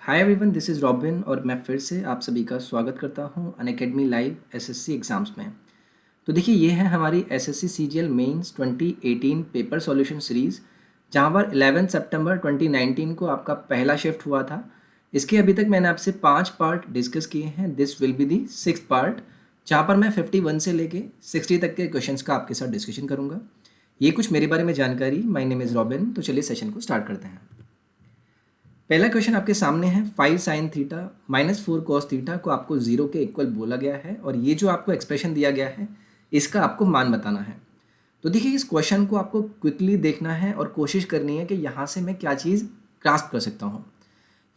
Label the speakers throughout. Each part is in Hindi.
Speaker 1: Hi everyone, this is robin और मैं फिर से आप सभी का स्वागत करता हूं अनअकैडमी लाइव एसएससी एग्ज़ाम्स में। तो देखिए, ये है हमारी SSC CGL mains 2018 paper solution series, जहां पर 11 सितंबर 2019 को आपका पहला शिफ्ट हुआ था। इसके अभी तक मैंने आपसे 5 पार्ट डिस्कस किए हैं। This will be the 6th part, जहाँ पर मैं 51 से लेके 60 तक के क्वेश्चंस का आपके साथ डिस्कशन करूँगा। ये कुछ मेरे बारे में जानकारी। My name is robin. तो चलिए सेशन को स्टार्ट करते हैं। पहला क्वेश्चन आपके सामने है। 5 sine theta minus 4 cos theta को आपको 0 के इक्वल बोला गया है और ये जो आपको एक्सप्रेशन दिया गया है इसका आपको मान बताना है। तो देखिए, इस क्वेश्चन को आपको क्विकली देखना है और कोशिश करनी है कि यहाँ से मैं क्या चीज़ ग्रास्प कर सकता हूँ।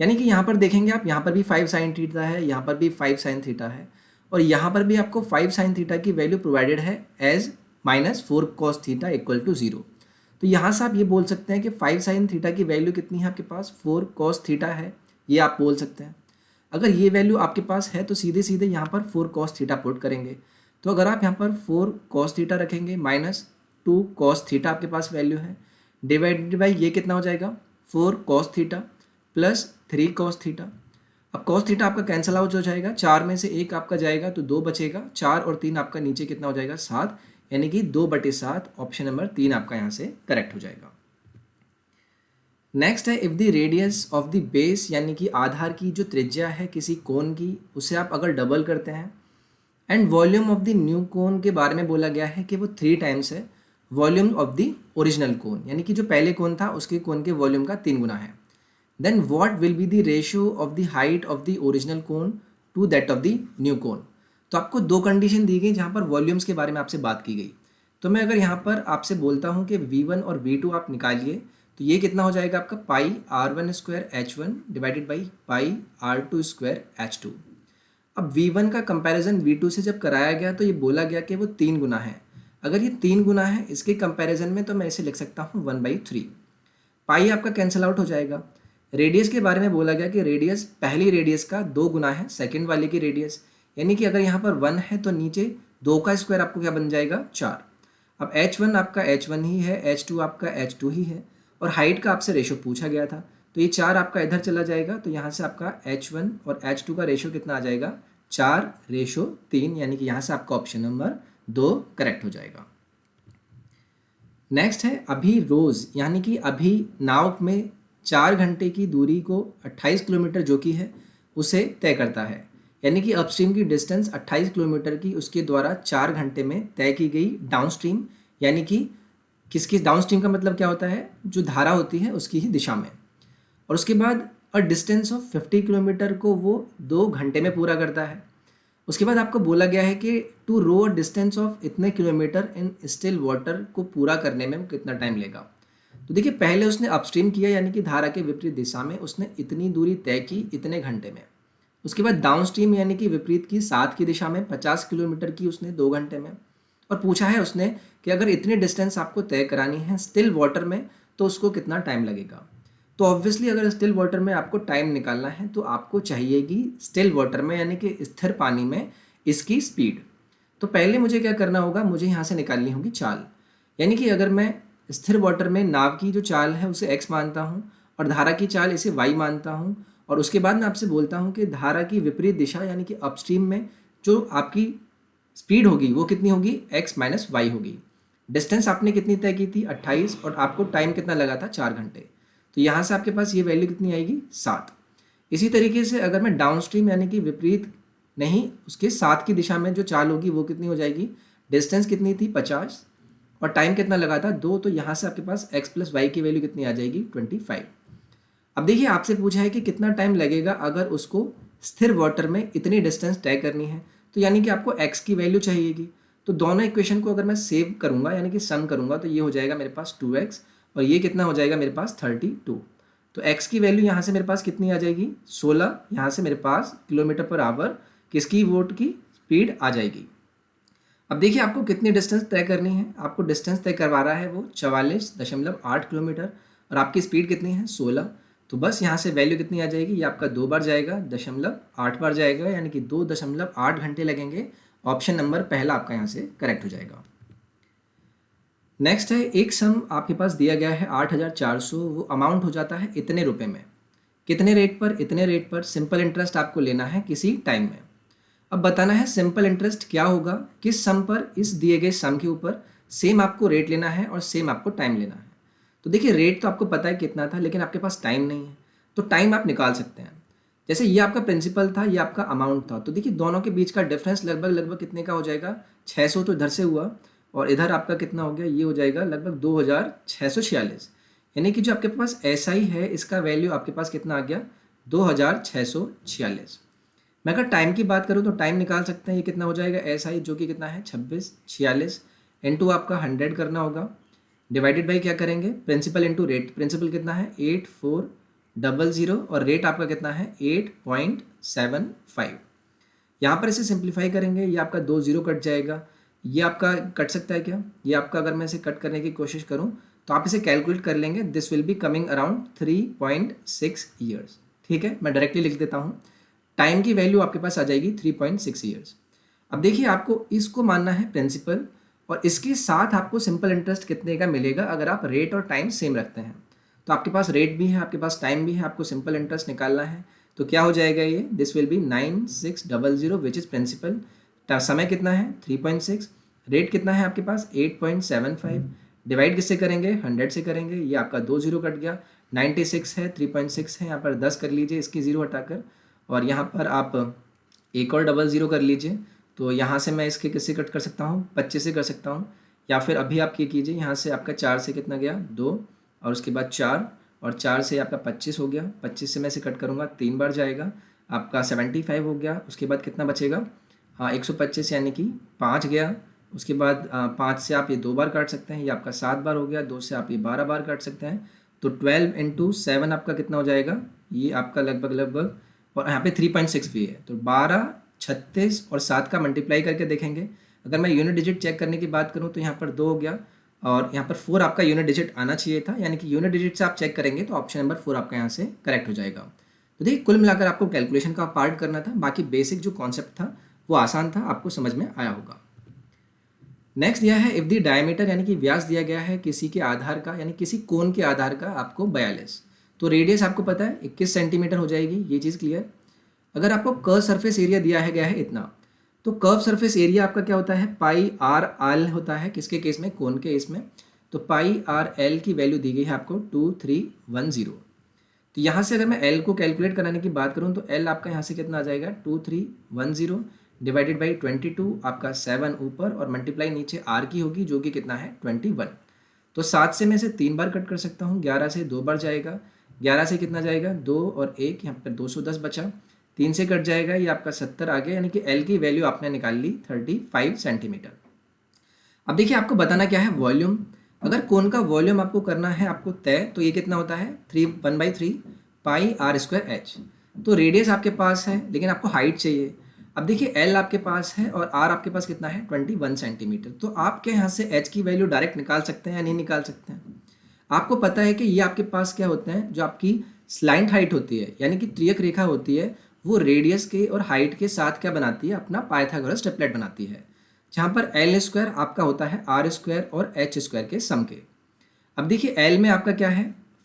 Speaker 1: यानी कि यहाँ पर देखेंगे आप, यहाँ पर भी 5 साइन थीटा है, यहाँ पर भी 5 साइन थीटा है और यहाँ पर भी आपको 5 साइन थीटा की वैल्यू प्रोवाइडेड है as -4 cos theta equal to 0। तो यहाँ से आप ये बोल सकते हैं कि 5 साइन थीटा की वैल्यू कितनी है आपके पास, 4 कॉस थीटा है, ये आप बोल सकते हैं। अगर ये वैल्यू आपके पास है तो सीधे सीधे यहाँ पर 4 कॉस थीटा पुट करेंगे। तो अगर आप यहाँ पर 4 कॉस थीटा रखेंगे -2 कॉस थीटा आपके पास वैल्यू है, डिवाइडेड बाई ये कितना हो जाएगा 4 cos theta plus 3 cos theta. अब कॉस थीटा आपका कैंसिल आउट हो जाएगा, 4 में से 1 आपका जाएगा तो 2 बचेगा, 4 और 3 आपका नीचे कितना हो जाएगा 7, यानी कि 2/7। ऑप्शन नंबर 3 आपका यहाँ से करेक्ट हो जाएगा। नेक्स्ट है, if the radius of the base यानी कि आधार की जो त्रिज्या है किसी कोन की, उसे आप अगर डबल करते हैं and volume of the new cone के बारे में बोला गया है कि वो 3 टाइम्स है वॉल्यूम ऑफ द ओरिजिनल कोन, यानी कि जो पहले कोन था उसके कोन के वॉल्यूम का 3 गुना है। Then what will be the ratio of the height of the original cone to that of the new cone. तो आपको 2 कंडीशन दी गई जहाँ पर वॉल्यूम्स के बारे में आपसे बात की गई। तो मैं अगर यहाँ पर आपसे बोलता हूँ कि V1 और V2 आप निकालिए, तो ये कितना हो जाएगा आपका पाई R1 square H1 divided by pi R2 square H2। अब V1 का कंपैरिजन V2 से जब कराया गया तो ये बोला गया कि वो 3 गुना है। अगर ये 3 गुना है इसके कंपैरिजन में, तो मैं इसे लिख सकता हूँ 1/3। पाई आपका कैंसिल आउट हो जाएगा। रेडियस के बारे में बोला गया कि रेडियस पहली रेडियस का 2 गुना है सेकंड वाले की रेडियस, यानी कि अगर यहाँ पर 1 है तो नीचे 2 का स्क्वायर आपको क्या बन जाएगा 4। अब H1 आपका H1 ही है, H2 आपका H2 ही है और हाइट का आपसे रेशो पूछा गया था, तो ये 4 आपका इधर चला जाएगा, तो यहाँ से आपका H1 और H2 का रेशो कितना आ जाएगा 4:3, यानी कि यहाँ से आपका ऑप्शन नंबर 2 करेक्ट हो जाएगा। नेक्स्ट है, अभी रोज़ यानी कि अभी नाव में 4 घंटे की दूरी को 28 किलोमीटर जो कि है उसे तय करता है, यानी कि अपस्ट्रीम की डिस्टेंस 28 किलोमीटर की उसके द्वारा 4 घंटे में तय की गई डाउनस्ट्रीम, यानी कि किसकी डाउनस्ट्रीम का मतलब क्या होता है, जो धारा होती है उसकी ही दिशा में। और उसके बाद अ डिस्टेंस ऑफ 50 किलोमीटर को वो 2 घंटे में पूरा करता है। उसके बाद आपको बोला गया है कि to row a distance of इतने किलोमीटर इन स्टिल वाटर को पूरा करने में कितना टाइम लेगा। तो देखिए, पहले उसने अपस्ट्रीम किया यानी कि धारा के विपरीत दिशा में उसने इतनी दूरी तय की इतने घंटे में। उसके बाद डाउनस्ट्रीम यानी कि विपरीत की साथ की दिशा में 50 किलोमीटर की उसने 2 घंटे में। और पूछा है उसने कि अगर इतनी डिस्टेंस आपको तय करानी है स्टिल वाटर में तो उसको कितना टाइम लगेगा। तो ऑब्वियसली अगर स्टिल वाटर में आपको टाइम निकालना है तो आपको चाहिएगी स्टिल वाटर में यानी कि स्थिर पानी में इसकी स्पीड। तो पहले मुझे क्या करना होगा, मुझे यहाँ से निकालनी होगी चाल, यानी कि अगर मैं स्थिर वाटर में नाव की जो चाल है उसे x मानता हूँ और धारा की चाल इसे y मानता हूँ, और उसके बाद मैं आपसे बोलता हूँ कि धारा की विपरीत दिशा यानी कि अपस्ट्रीम में जो आपकी स्पीड होगी वो कितनी होगी x - y होगी। डिस्टेंस आपने कितनी तय की थी 28 और आपको टाइम कितना लगा था 4 घंटे, तो यहाँ से आपके पास ये वैल्यू कितनी आएगी 7। इसी तरीके से अगर मैं डाउनस्ट्रीम यानी कि विपरीत नहीं उसके साथ की दिशा में जो चाल होगी वो कितनी हो जाएगी, डिस्टेंस कितनी थी 50 और टाइम कितना लगा था 2, तो यहाँ से आपके पास x + y की वैल्यू कितनी आ जाएगी 25। अब देखिए, आपसे पूछा है कि कितना टाइम लगेगा अगर उसको स्थिर वाटर में इतनी डिस्टेंस तय करनी है, तो यानी कि आपको x की वैल्यू चाहिएगी। तो दोनों इक्वेशन को अगर मैं सेव करूँगा यानी कि सम करूँगा तो ये हो जाएगा मेरे पास 2x और ये कितना हो जाएगा मेरे पास 32। तो x की वैल्यू यहाँ से मेरे पास कितनी आ जाएगी 16, यहाँ से मेरे पास km/h किसकी वोट की स्पीड आ जाएगी। अब देखिए, आपको कितनी डिस्टेंस तय करनी है, आपको डिस्टेंस तय करवा रहा है वो 44.8 किलोमीटर और आपकी स्पीड कितनी है 16। तो बस यहाँ से वैल्यू कितनी आ जाएगी, ये आपका 2 बार जाएगा 0.8 बार जाएगा, यानी कि 2.8 घंटे लगेंगे। ऑप्शन नंबर पहला आपका यहाँ से करेक्ट हो जाएगा। नेक्स्ट है, एक सम आपके पास दिया गया है 8,400, वो अमाउंट हो जाता है इतने रुपए में। कितने रेट पर, इतने रेट पर सिंपल इंटरेस्ट आपको लेना है किसी टाइम में। अब बताना है सिंपल इंटरेस्ट क्या होगा, किस सम पर, इस दिए गए सम के ऊपर सेम आपको रेट लेना है और सेम आपको टाइम लेना है। तो देखिए रेट तो आपको पता है कितना था, लेकिन आपके पास टाइम नहीं है, तो टाइम आप निकाल सकते हैं। जैसे ये आपका प्रिंसिपल था, ये आपका अमाउंट था, तो देखिए दोनों के बीच का डिफरेंस लगभग लगभग कितने का हो जाएगा, 600 तो इधर से हुआ और इधर आपका कितना हो गया, ये हो जाएगा लगभग 2646। यानी कि जो आपके पास SI है इसका वैल्यू आपके पास कितना आ गया, 2646। मैं अगर टाइम की बात करूँ तो टाइम निकाल सकते हैं, ये कितना हो जाएगा SI जो कि कितना है 2646 इंटू आपका 100 करना होगा, डिवाइडेड बाई क्या करेंगे, प्रिंसिपल इंटू रेट। प्रिंसिपल कितना है 8400 और रेट आपका कितना है 8.75। यहाँ पर इसे सिंप्लीफाई करेंगे, ये आपका 2 0 कट जाएगा, ये आपका कट सकता है क्या, ये आपका अगर मैं इसे कट करने की कोशिश करूँ तो आप इसे कैलकुलेट कर लेंगे, this will be coming around 3.6 years. ठीक है, मैं डायरेक्टली लिख देता हूँ, टाइम की वैल्यू आपके पास आ जाएगी 3.6 ईयर्स। अब देखिए आपको इसको मानना है प्रिंसिपल और इसके साथ आपको सिंपल इंटरेस्ट कितने का मिलेगा अगर आप रेट और टाइम सेम रखते हैं। तो आपके पास रेट भी है, आपके पास टाइम भी है, आपको सिंपल इंटरेस्ट निकालना है, तो क्या हो जाएगा ये, this will be 9600 which is principal. समय कितना है 3.6, रेट कितना है आपके पास 8.75, डिवाइड किससे करेंगे 100 से करेंगे, ये आपका 2 0 कट गया, 96 है 3.6 है, यहाँ पर 10 कर लीजिए इसकी 0 हटाकर, और यहाँ पर आप एक और 00 कर लीजिए, तो यहाँ से मैं इसके किससे कट कर सकता हूँ 25 से कर सकता हूँ, या फिर अभी आप ये कीजिए, यहाँ से आपका 4 से कितना गया 2 और उसके बाद 4 और 4 से आपका 25 हो गया, 25 से मैं इसे कट करूँगा 3 बार जाएगा, आपका 75 हो गया, उसके बाद कितना बचेगा, हाँ 125 यानी कि 5 गया, उसके बाद 5 से आप ये 2 बार काट सकते हैं, ये आपका 7 बार हो गया, 2 से आप ये 12 बार काट सकते हैं, तो 12 इंटू 7 आपका कितना हो जाएगा, ये आपका लगभग लगभग, और यहाँ पे 3.6 भी है, तो 12, 36 और 7 का मल्टीप्लाई करके देखेंगे। अगर मैं यूनिट डिजिट चेक करने की बात करूँ तो यहाँ पर 2 हो गया और यहाँ पर 4 आपका यूनिट डिजिट आना चाहिए था, यानी कि यूनिट डिजिट से आप चेक करेंगे तो ऑप्शन नंबर 4 आपका यहाँ से करेक्ट हो जाएगा। तो देखिए कुल मिलाकर आपको कैलकुलेशन का पार्ट करना था, बाकी बेसिक जो कॉन्सेप्ट था वो आसान था, आपको समझ में आया होगा। नेक्स्ट दिया है इफ़ द डायमीटर यानी कि व्यास दिया गया है किसी के आधार का, यानी किसी कोण के आधार का आपको 42, तो रेडियस आपको पता है 21 सेंटीमीटर हो जाएगी, ये चीज़ क्लियर। अगर आपको कर्व सरफेस एरिया दिया है गया है इतना, तो कर्व सरफेस एरिया आपका क्या होता है पाई आर एल होता है, किसके केस में, कोण के इसमें, तो पाई आर एल की वैल्यू दी गई है आपको 2310। तो यहाँ से अगर मैं एल को कैलकुलेट कराने की बात करूँ तो एल आपका यहाँ से कितना आ जाएगा 2310 डिवाइडेड बाई 22, आपका 7 ऊपर और मल्टीप्लाई नीचे आर की होगी जो कि कितना है 21। तो 7 से मैं इसे 3 बार कट कर सकता हूँ, 11 से 2 बार जाएगा, 11 से कितना जाएगा 2 और 1, यहाँ पर 210 बचा, 3 से कट जाएगा, ये आपका 70 आ गया, यानी कि एल की वैल्यू आपने निकाल ली 35 सेंटीमीटर। अब देखिए आपको बताना क्या है वॉल्यूम, अगर कोण का वॉल्यूम आपको करना है आपको तय, तो ये कितना होता है 1/3 पाई आर स्क्वायर एच। तो रेडियस आपके पास है लेकिन आपको हाइट चाहिए। अब देखिए एल आपके पास है और आर आपके पास कितना है 21 सेंटीमीटर, तो आपके यहाँ से एच की वैल्यू डायरेक्ट निकाल सकते हैं या नहीं निकाल सकते हैं। आपको पता है कि ये आपके पास क्या होते हैं, जो आपकी स्लाइंट हाइट होती है यानी कि त्रियक रेखा होती है, वो रेडियस के और हाइट के साथ क्या बनाती है, अपना पाइथागोरस ट्रिपलेट बनाती है, जहाँ पर एल स्क्वायर आपका होता है आर स्क्वायर और एच स्क्वायर के सम के। अब देखिए एल में आपका क्या है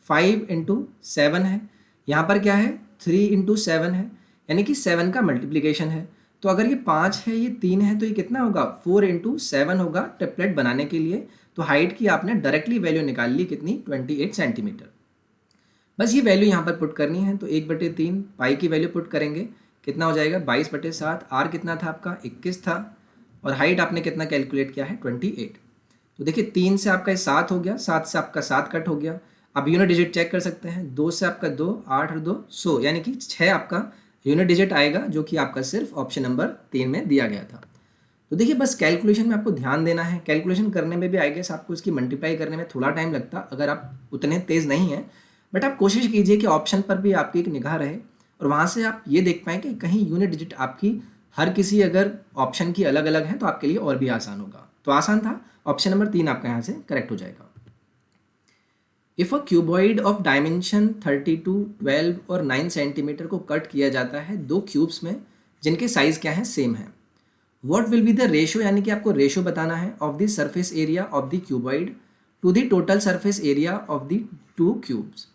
Speaker 1: 5 इंटू 7 है, यहाँ पर क्या है 3 इंटू 7 है, यानी कि 7 का मल्टीप्लीकेशन है, तो अगर ये 5 है ये 3 है तो ये कितना होगा 4 इंटू 7 होगा ट्रिपलेट बनाने के लिए। तो हाइट की आपने डायरेक्टली वैल्यू निकाल ली कितनी 28 सेंटीमीटर। बस ये वैल्यू यहाँ पर पुट करनी है, तो 1/3 पाई की वैल्यू पुट करेंगे, कितना हो जाएगा 22/7, आर कितना था आपका 21 था और हाइट आपने कितना कैलकुलेट किया है 28। तो देखिए 3 से आपका 7 हो गया, 7 से आपका 7 कट हो गया। अब यूनिट डिजिट चेक कर सकते हैं, 2 से आपका 2, 8 और 2 100, यानी कि 6 आपका यूनिट डिजिट आएगा, जो कि आपका सिर्फ ऑप्शन नंबर 3 में दिया गया था। तो देखिए बस कैलकुलेशन में आपको ध्यान देना है, कैलकुलेशन करने में भी आई गेस आपको इसकी मल्टीप्लाई करने में थोड़ा टाइम लगता अगर आप उतने तेज़ नहीं हैं, बट आप कोशिश कीजिए कि ऑप्शन पर भी आपकी एक निगाह रहे और वहाँ से आप ये देख पाएँ कि कहीं यूनिट डिजिट आपकी हर किसी अगर ऑप्शन की अलग अलग है तो आपके लिए और भी आसान होगा। तो आसान था, ऑप्शन नंबर 3 आपका यहाँ से करेक्ट हो जाएगा। If a cuboid of dimension 32, 12 और 9 सेंटीमीटर को कट किया जाता है 2 क्यूब्स में जिनके साइज क्या है सेम है, what will be the ratio, यानी कि आपको रेशो बताना है of the surface area of the cuboid to the total surface area of the 2 cubes.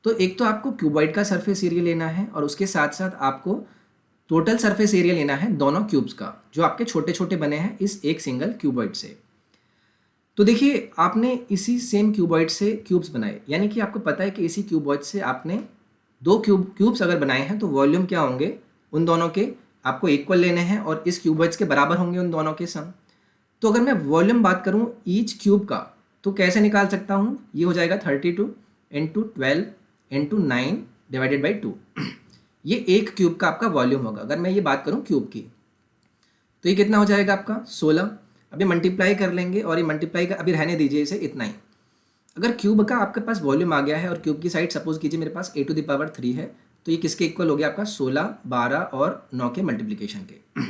Speaker 1: तो एक तो आपको क्यूबॉइड का सरफेस एरिया लेना है और उसके साथ साथ आपको टोटल सरफेस एरिया लेना है दोनों क्यूब्स का, जो आपके छोटे छोटे बने हैं इस एक सिंगल क्यूबॉइड से। तो देखिए आपने इसी सेम क्यूबॉइड से क्यूब्स बनाए, यानी कि आपको पता है कि इसी क्यूबॉइड से आपने दो क्यूब्स अगर बनाए हैं तो वॉल्यूम क्या होंगे उन दोनों के आपको इक्वल लेने हैं और इस क्यूबॉइड्स के बराबर होंगे उन दोनों के सम। तो अगर मैं वॉल्यूम बात करूं ईच क्यूब का तो कैसे निकाल सकता हूं, ये हो जाएगा 32 इंटू 12 इंटू 9 डिवाइडेड बाई 2। ये एक क्यूब का आपका वॉल्यूम होगा। अगर मैं ये बात करूं क्यूब की तो ये कितना हो जाएगा आपका 16। अभी मल्टीप्लाई कर लेंगे और ये मल्टीप्लाई का अभी रहने दीजिए इसे इतना ही। अगर क्यूब का आपके पास वॉल्यूम आ गया है और क्यूब की साइड सपोज कीजिए मेरे पास a टू द पावर 3 है, तो ये किसके इक्वल हो गया आपका 16, 12 और 9 के मल्टीप्लिकेशन के।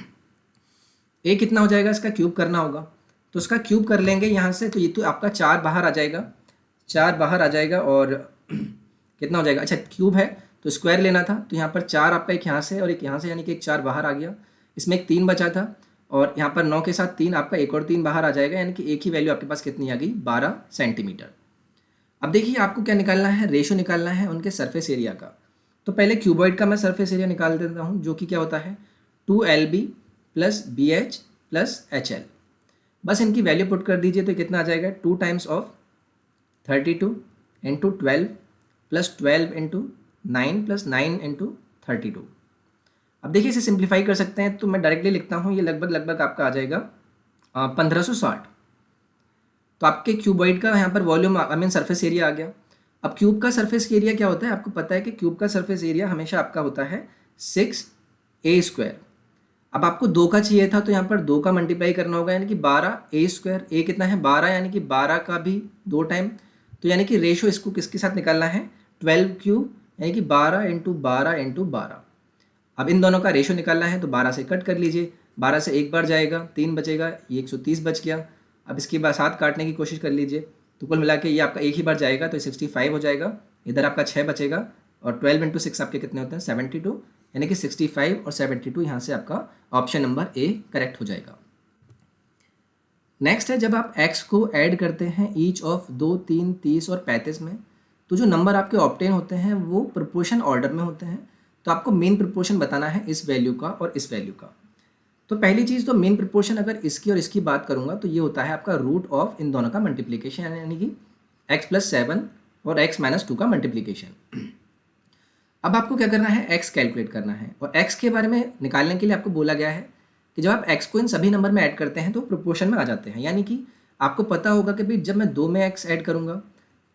Speaker 1: a कितना हो जाएगा, इसका क्यूब करना होगा तो उसका क्यूब कर लेंगे यहाँ से, तो ये तो आपका 4 बाहर आ जाएगा, 4 बाहर आ जाएगा और कितना हो जाएगा, अच्छा क्यूब है तो स्क्वायर लेना था, तो यहाँ पर 4 आपका एक यहाँ से और एक यहाँ से, यानी कि एक 4 बाहर आ गया, इसमें एक 3 बचा था और यहाँ पर 9 के साथ 3 आपका एक और 3 बाहर आ जाएगा, यानी कि एक ही वैल्यू आपके पास कितनी आ गई 12 सेंटीमीटर। अब देखिए आपको क्या निकालना है, रेशो निकालना है उनके सरफेस एरिया का। तो पहले क्यूबॉइड का मैं सरफेस एरिया निकाल देता हूँ, जो कि क्या होता है 2LB plus BH plus HL। बस इनकी वैल्यू पुट कर दीजिए तो कितना आ जाएगा 2 times of 32 into 12 plus 12 into 9 plus 9 into 32। अब देखिए इसे सिंप्लीफाई कर सकते हैं, तो मैं डायरेक्टली लिखता हूँ, ये लगभग आपका आ जाएगा 1560। तो आपके क्यूबॉइड का यहाँ पर volume I mean surface area आ गया। अब क्यूब का सरफेस एरिया क्या होता है, आपको पता है कि क्यूब का सरफेस एरिया हमेशा आपका होता है 6a²। अब आपको 2 का चाहिए था तो यहाँ पर 2 का मल्टीप्लाई करना होगा, यानी कि 12a²। ए कितना है 12, यानी कि 12 का भी 2 टाइम, तो यानी कि रेशो इसको किसके साथ निकालना है 12 क्यूब, यानी कि 12 इंटू 12 इंटू 12। अब इन दोनों का रेशो निकालना है तो 12 से कट कर लीजिए, 12 से एक बार जाएगा 3 बचेगा, ये 130 बच गया। अब इसके बाद 7 काटने की कोशिश कर लीजिए तो कुल मिला के ये आपका एक ही बार जाएगा तो 65 हो जाएगा, इधर आपका 6 बचेगा और 12 इंटू 6 आपके कितने होते हैं 72, यानी कि 65 और 72 यहाँ से आपका ऑप्शन नंबर ए करेक्ट हो जाएगा। नेक्स्ट है जब आप x को ऐड करते हैं ईच ऑफ 2, 3, 30 और 35 में, तो जो नंबर आपके ऑब्टेन होते हैं वो प्रोपोर्शन ऑर्डर में होते हैं। तो आपको मेन प्रोपोर्शन बताना है इस वैल्यू का और इस वैल्यू का। तो पहली चीज़ तो मेन प्रोपोर्शन अगर इसकी और इसकी बात करूँगा तो ये होता है आपका रूट ऑफ इन दोनों का मल्टीप्लिकेशन, यानी कि x + 7 और x - 2 का मल्टीप्लिकेशन। अब आपको क्या करना है x कैलकुलेट करना है, और x के बारे में निकालने के लिए आपको बोला गया है कि जब आप x को इन सभी नंबर में ऐड करते हैं तो प्रोपोर्शन में आ जाते हैं। यानी कि आपको पता होगा कि भाई जब मैं 2 में x ऐड करूँगा,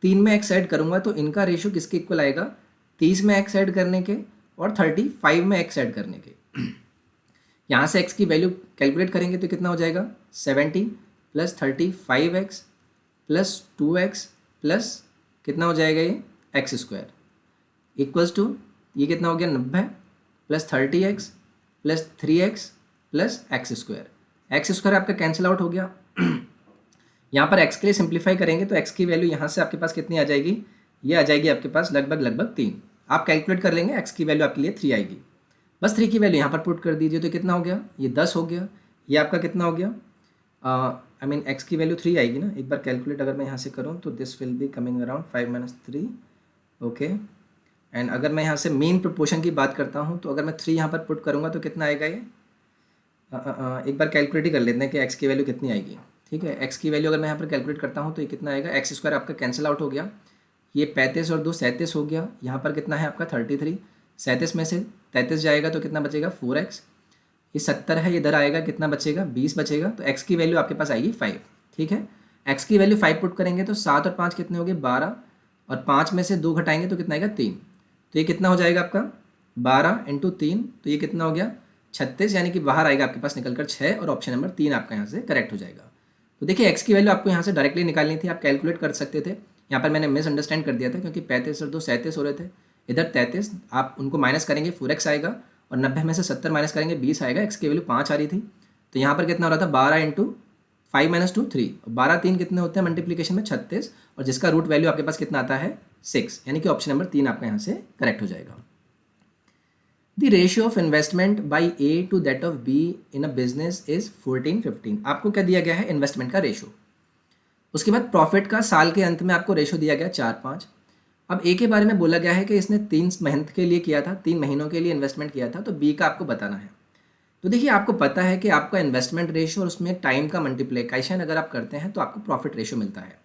Speaker 1: 3 में x ऐड करूँगा तो इनका रेशो किसके इक्वल आएगा 30 में x ऐड करने के और 35 में x ऐड करने के। यहाँ से x की वैल्यू कैलकुलेट करेंगे तो कितना हो जाएगा 70 plus 35x plus 2x plus कितना हो जाएगा ये x² इक्वल्स टू ये कितना हो गया 90 plus 30x plus 3x plus x² आपका कैंसिल आउट हो गया। यहाँ पर x के लिए सिंप्लीफाई करेंगे तो x की वैल्यू यहाँ से आपके पास कितनी आ जाएगी, ये आ जाएगी आपके पास लगभग 3। आप कैलकुलेट कर लेंगे, x की वैल्यू आपके लिए 3 आएगी। बस 3 की वैल्यू यहाँ पर पुट कर दीजिए तो कितना हो गया ये 10 हो गया। ये आपका कितना हो गया आई मीन x की वैल्यू 3 आएगी ना, एक बार कैलकुलेट अगर मैं यहाँ से करूँ तो this will be coming around 5 - 3 okay. And अगर मैं यहाँ से मेन प्रोपोर्शन की बात करता हूँ तो अगर मैं 3 यहाँ पर पुट करूँगा तो कितना आएगा ये एक बार कैलकुलेट ही कर लेते हैं कि x की वैल्यू कितनी आएगी। ठीक है, x की वैल्यू अगर मैं यहाँ पर कैलकुलेट करता हूँ तो ये कितना आएगा x² आपका कैंसिल आउट हो गया, ये 35 और 2 37 हो गया। यहाँ पर कितना है आपका 33, 37 में से 33 जाएगा तो कितना बचेगा 4x, ये 70 है, इधर आएगा कितना बचेगा 20 बचेगा, तो x की वैल्यू आपके पास आएगी 5। ठीक है, x की वैल्यू 5 पुट करेंगे तो 7 और 5 कितने हो गए 12, और 5 में से 2 घटाएंगे तो कितना आएगा 3, तो ये कितना हो जाएगा आपका 12 इंटू 3, तो ये कितना हो गया 36, यानी कि बाहर आएगा आपके पास निकल कर 6 और ऑप्शन नंबर 3 आपका यहाँ से करेक्ट हो जाएगा। तो देखिए x की वैल्यू आपको यहाँ से डायरेक्टली निकालनी थी, आप कैलकुलेट कर सकते थे। यहाँ पर मैंने मिसअंडरस्टैंड कर दिया था क्योंकि 35 और 2 37 हो रहे थे, इधर 33 आप उनको माइनस करेंगे 4x आएगा, और 90 में से 70 माइनस करेंगे 20 आएगा। x की वैल्यू 5 आ रही थी, तो यहाँ पर कितना हो रहा था 12 इंटू 5 - 2 3, 12 3 कितने होते हैं मल्टीप्लिकेशन में 36, और जिसका रूट वैल्यू आपके पास कितना आता है 6, यानी कि ऑप्शन नंबर 3 आपका यहाँ से करेक्ट हो जाएगा। The ratio of investment by A to that of B in a business is 14:15। आपको क्या दिया गया है इन्वेस्टमेंट का रेशो। उसके बाद प्रॉफिट का साल के अंत में आपको रेशो दिया गया 4:5। अब ए के बारे में बोला गया है कि इसने 3 मंथ के लिए किया था, 3 महीनों के लिए इन्वेस्टमेंट किया था, तो बी का आपको बताना है। तो देखिए आपको पता है कि आपका इन्वेस्टमेंट रेशियो और उसमें टाइम का मल्टीप्लिकेशन अगर आप करते हैं तो आपको प्रॉफिट रेशियो मिलता है।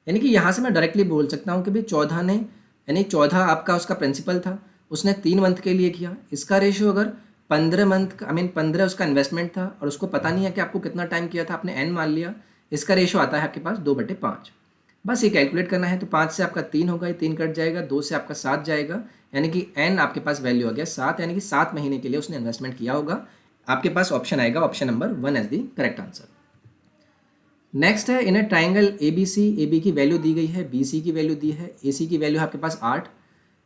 Speaker 1: यानी कि यहाँ से मैं डायरेक्टली बोल सकता हूँ कि भाई 14 ने, यानी 14 आपका उसका प्रिंसिपल था, उसने 3 मंथ के लिए किया, इसका रेशियो अगर 15 मंथ का 15 उसका इन्वेस्टमेंट था और उसको पता नहीं है कि आपको कितना टाइम किया था, आपने एन मान लिया, इसका रेशियो आता है आपके पास 2/5। बस ये कैलकुलेट करना है। तो 5 से आपका 3 होगा, ये 3 कट जाएगा, 2 से आपका 7 जाएगा, यानी कि एन आपके पास वैल्यू आ गया 7, यानी कि 7 महीने के लिए उसने इन्वेस्टमेंट किया होगा। आपके पास ऑप्शन आएगा option number 1 as the correct answer. Next है in a triangle A B C, A B की वैल्यू दी गई है, बी सी की वैल्यू दी है, ए सी की वैल्यू है आपके पास 8।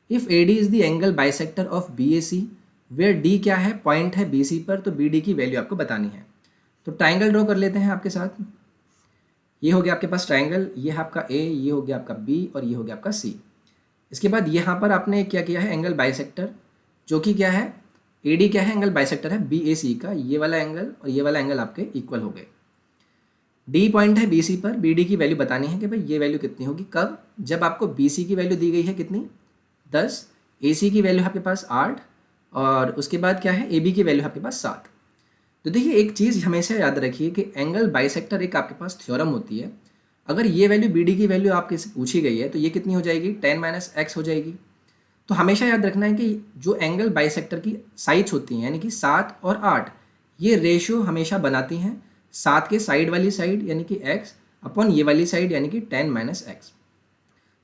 Speaker 1: If A D is the angle bisector of B A C, where D क्या है, पॉइंट है बी सी पर, तो बी डी की वैल्यू आपको बतानी है। तो ट्राइंगल ड्रॉ कर लेते हैं आपके साथ। ये हो गया आपके पास ट्राइंगल, ये है आपका ए, ये हो गया आपका बी और ये हो गया आपका सी। इसके बाद यहाँ पर आपने क्या किया है, एंगल बाइसेक्टर, जो कि क्या है, ए डी क्या है, एंगल बाइसेक्टर है बी ए सी का, ये वाला एंगल और ये वाला एंगल आपके इक्वल हो गए। डी पॉइंट है बी सी पर, बी डी की वैल्यू बतानी है कि भाई ये वैल्यू कितनी होगी, कब, जब आपको बी सी की वैल्यू दी गई है कितनी 10, ए सी की वैल्यू है आपके पास 8 और उसके बाद क्या है, ए बी की वैल्यू है आपके पास 7। तो देखिए एक चीज़ हमेशा याद रखिए कि एंगल बाइसेक्टर एक आपके पास थ्योरम होती है। अगर ये वैल्यू बी डी की वैल्यू आपके से पूछी गई है तो ये कितनी हो जाएगी, 10 - x हो जाएगी। तो हमेशा याद रखना है कि जो एंगल बाइसेक्टर की साइड्स होती हैं, यानी कि 7 और 8, ये रेशियो हमेशा बनाती हैं 7 के साइड वाली साइड यानी कि x अपॉन ये वाली साइड यानी कि 10 - x।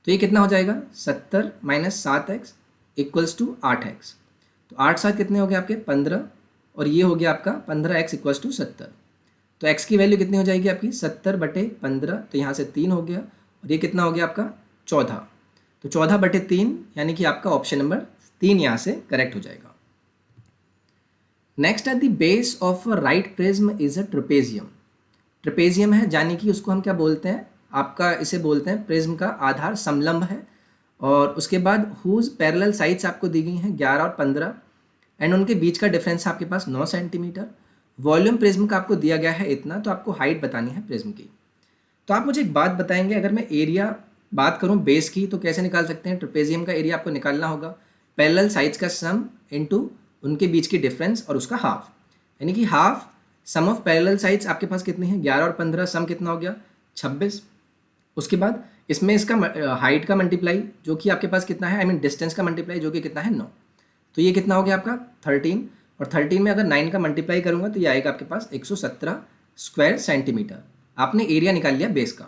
Speaker 1: तो ये कितना हो जाएगा, 70 - 7x इक्वल्स टू 8x। तो 8 7 कितने हो गए आपके 15 और ये हो गया आपका 15x इक्वल्स टू 70। तो x की वैल्यू कितनी हो जाएगी आपकी 70/15, तो यहाँ से 3 हो गया और ये कितना हो गया आपका 14। तो 14/3 यानी कि आपका ऑप्शन नंबर 3 यहाँ से करेक्ट हो जाएगा। Next at the base of a right prism is a trapezium. Trapezium है यानी कि उसको हम क्या बोलते हैं, आपका इसे बोलते हैं प्रिज्म का आधार समलंब है। और उसके बाद हुज पैरेलल साइड्स आपको दी गई हैं 11 और 15 एंड उनके बीच का डिफरेंस आपके पास 9 सेंटीमीटर। वॉल्यूम प्रिज्म का आपको दिया गया है इतना, तो आपको हाइट बतानी है प्रिज्म की। तो आप मुझे एक बात बताएंगे, अगर मैं एरिया बात करूं बेस की तो कैसे निकाल सकते हैं, ट्रेपेजियम का एरिया आपको निकालना होगा पैरेलल साइड्स का सम इनटू उनके बीच की डिफरेंस और उसका हाफ, यानी कि half sum of parallel sides आपके पास कितनी है 11 और 15, सम कितना हो गया 26। उसके बाद इसमें इसका हाइट का मल्टीप्लाई जो कि आपके पास कितना है, डिस्टेंस का मल्टीप्लाई जो कि कितना है 9, तो ये कितना हो गया आपका 13। और 13 में अगर 9 का मल्टीप्लाई करूंगा तो ये आएगा आपके पास 117 स्क्वायर सेंटीमीटर। आपने एरिया निकाल लिया बेस का।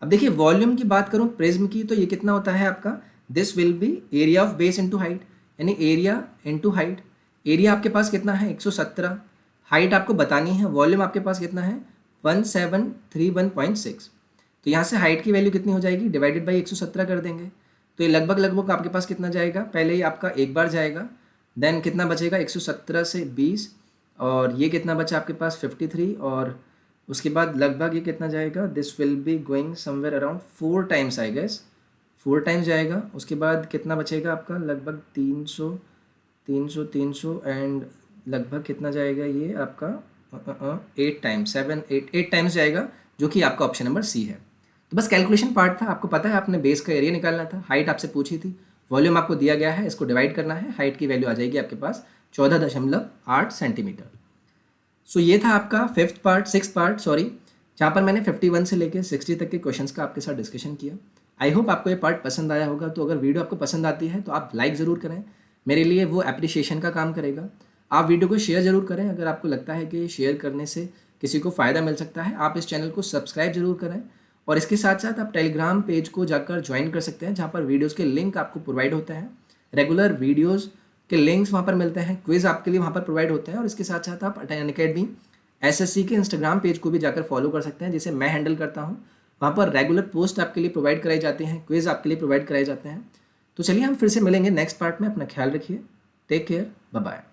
Speaker 1: अब देखिए वॉल्यूम की बात करूं प्रिज्म की, तो ये कितना होता है आपका, this will B area of base into height, यानी एरिया इनटू हाइट। एरिया आपके पास कितना है 117, हाइट आपको बतानी है, वॉल्यूम आपके पास कितना है 1731.6। तो यहाँ से हाइट की वैल्यू कितनी हो जाएगी, डिवाइडेड बाई 117 कर देंगे, तो ये लगभग लगभग आपके पास कितना जाएगा, पहले ही आपका एक बार जाएगा, देन कितना बचेगा 117 से 20 और ये कितना बचा आपके पास 53 और उसके बाद लगभग ये कितना जाएगा, this will be going somewhere around 4 times I guess, 4 times जाएगा। उसके बाद कितना बचेगा आपका लगभग 300 300 300 एंड लगभग कितना जाएगा ये आपका 8 टाइम्स 8 टाइम्स जाएगा, जो कि आपका ऑप्शन नंबर सी है। तो बस कैलकुलेशन पार्ट था, आपको पता है आपने बेस का एरिया निकालना था, हाइट आपसे पूछी थी, वॉल्यूम आपको दिया गया है, इसको डिवाइड करना है, हाइट की वैल्यू आ जाएगी आपके पास 14.8 सेंटीमीटर। सो ये था आपका सिक्स पार्ट जहाँ पर मैंने 51 से लेकर 60 तक के क्वेश्चंस का आपके साथ डिस्कशन किया। आई होप आपको ये पार्ट पसंद आया होगा। तो अगर वीडियो आपको पसंद आती है तो आप लाइक ज़रूर करें, मेरे लिए वो एप्रिशिएशन का काम करेगा। आप वीडियो को शेयर ज़रूर करें, अगर आपको लगता है कि शेयर करने से किसी को फ़ायदा मिल सकता है। आप इस चैनल को सब्सक्राइब जरूर करें और इसके साथ साथ आप टेलीग्राम पेज को जाकर ज्वाइन कर सकते हैं, जहाँ पर वीडियोज़ के लिंक आपको प्रोवाइड होते हैं, रेगुलर वीडियोज़ के लिंक्स वहाँ पर मिलते हैं, क्विज़ आपके लिए वहाँ पर प्रोवाइड होते हैं। और इसके साथ साथ आप अनअकैडमी SSC के इंस्टाग्राम पेज को भी जाकर फॉलो कर सकते हैं, जिसे मैं हैंडल करता हूँ। वहाँ पर रेगुलर पोस्ट आपके लिए प्रोवाइड कराई जाती हैं, क्विज़ आपके लिए प्रोवाइड कराए जाते हैं। तो चलिए हम फिर से मिलेंगे नेक्स्ट पार्ट में। अपना ख्याल रखिए, टेक केयर, बाय बाय।